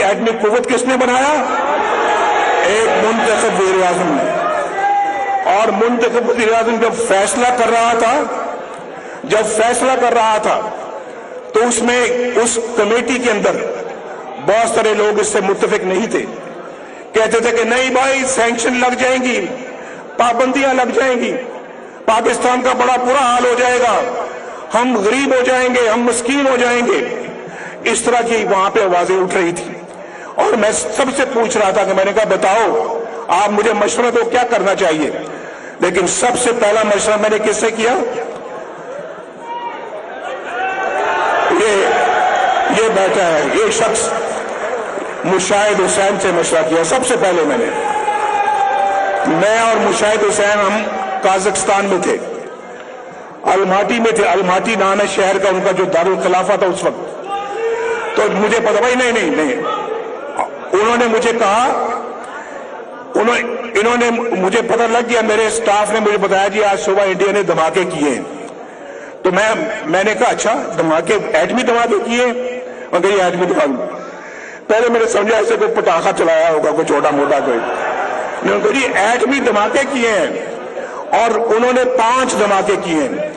ایٹمی قوت کس نے بنایا؟ ایک منتخب وزیر اعظم نے. اور منتخب وزیر اعظم جب فیصلہ کر رہا تھا تو اس میں اس کمیٹی کے اندر بہت سارے لوگ اس سے متفق نہیں تھے. کہتے تھے کہ نہیں بھائی سینکشن لگ جائیں گی, پابندیاں لگ جائیں گی, پاکستان کا بڑا برا حال ہو جائے گا, ہم غریب ہو جائیں گے, ہم مسکین ہو جائیں گے. اس طرح کی وہاں پہ آوازیں اٹھ رہی تھی. اور میں سب سے پوچھ رہا تھا کہ میں نے کہا بتاؤ آپ مجھے مشورہ دو کیا کرنا چاہیے. لیکن سب سے پہلا مشورہ میں نے کس سے کیا؟ یہ بیٹھا ہے یہ شخص مشاہد حسین سے مشورہ کیا. سب سے پہلے میں اور مشاہد حسین ہم قازقستان میں تھے, الماٹی میں تھے. الماٹی نام ہے شہر کا, ان کا جو دارالخلافہ تھا اس وقت. تو مجھے پتا بھائی نہیں انہوں نے مجھے کہا, انہوں نے مجھے پتہ لگ گیا, میرے سٹاف نے مجھے بتایا جی آج صبح انڈیا نے دھماکے کیے ہیں. تو میں نے کہا اچھا دھماکے, ایٹمی دھماکے کیے ہیں؟ مگر یہ ایٹمی دھماکے پہلے میرے سمجھا ایسے کوئی پٹاخہ چلایا ہوگا کوئی چھوٹا موٹا کوئی. انہوں نے کہا جی ایٹمی دھماکے کیے ہیں, اور انہوں نے 5 دھماکے کیے ہیں.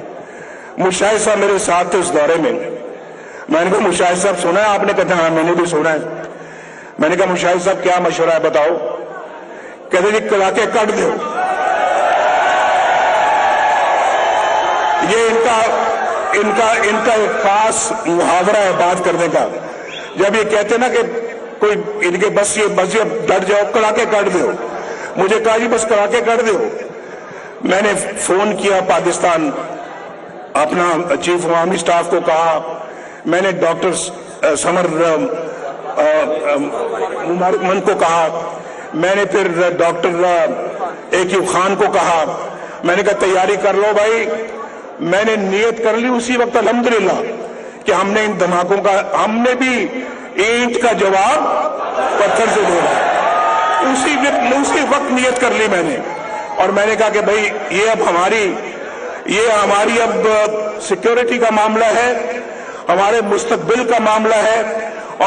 مشاہد صاحب میرے ساتھ تھے اس دورے میں. میں نے کہا مشاہد صاحب سنا ہے آپ نے؟ کہتے ہیں میں نے بھی سنا ہے. میں نے کہا مشاہد صاحب کیا مشورہ ہے بتاؤ. کہتے جی کڑاکے کٹ دو. یہ ان کا ایک خاص محاورہ ہے بات کرنے کا. جب یہ کہتے نا کہ کوئی ان کے بس یہ ڈٹ جاؤ, کڑاکے کٹ دو. مجھے کہا جی بس کڑاکے کٹ دو. میں نے فون کیا پاکستان, اپنا چیف عوامی سٹاف کو کہا, میں نے ڈاکٹر سمر من کو کہا, میں نے پھر ڈاکٹر ایکیو خان کو کہا. میں نے کہا تیاری کر لو بھائی. میں نے نیت کر لی اسی وقت الحمدللہ کہ ہم نے ان دھماکوں کا, ہم نے بھی اینٹ کا جواب پتھر سے دیا. اسی وقت نیت کر لی میں نے. اور میں نے کہا کہ بھائی یہ ہماری اب سیکیورٹی کا معاملہ ہے, ہمارے مستقبل کا معاملہ ہے,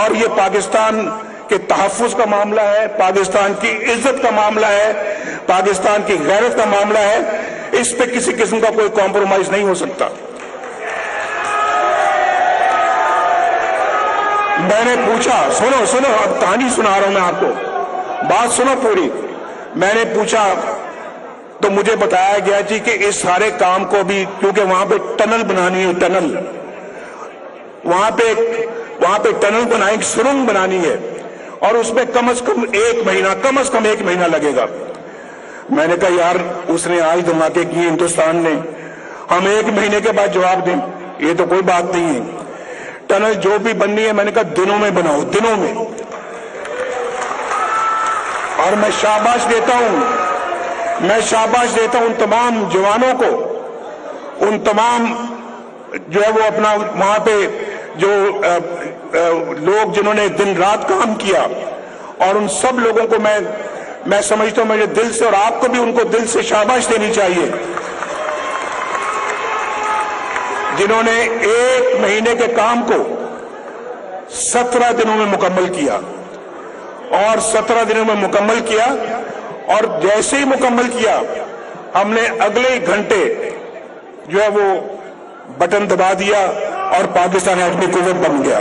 اور یہ پاکستان کے تحفظ کا معاملہ ہے, پاکستان کی عزت کا معاملہ ہے, پاکستان کی غیرت کا معاملہ ہے. اس پہ کسی قسم کا کوئی کمپرومائز نہیں ہو سکتا. میں نے پوچھا, سنو اب کہانی سنا رہا ہوں میں آپ کو, بات سنو پوری. میں نے پوچھا تو مجھے بتایا گیا جی کہ اس سارے کام کو بھی, کیونکہ وہاں پہ ٹنل بنانی ہے, وہاں پہ ٹنل بنائیں, سرنگ بنانی ہے, اور اس میں کم از کم ایک مہینہ لگے گا. میں نے کہا یار اس نے آج دھماکے کیے ہندوستان نے, ہم 1 مہینے کے بعد جواب دیں, یہ تو کوئی بات نہیں ہے. ٹنل جو بھی بننی ہے میں نے کہا دنوں میں بناؤ, دنوں میں. اور میں شاباش دیتا ہوں ان تمام جوانوں کو, ان تمام جو ہے وہ اپنا وہاں پہ جو لوگ جنہوں نے دن رات کام کیا, اور ان سب لوگوں کو میں سمجھتا ہوں میرے دل سے, اور آپ کو بھی ان کو دل سے شاباش دینی چاہیے, جنہوں نے 1 مہینے کے کام کو 17 دنوں میں مکمل کیا. اور 17 دنوں میں مکمل کیا, اور جیسے ہی مکمل کیا ہم نے اگلے ہی گھنٹے جو ہے وہ بٹن دبا دیا اور پاکستان ایٹمی قوت بن گیا.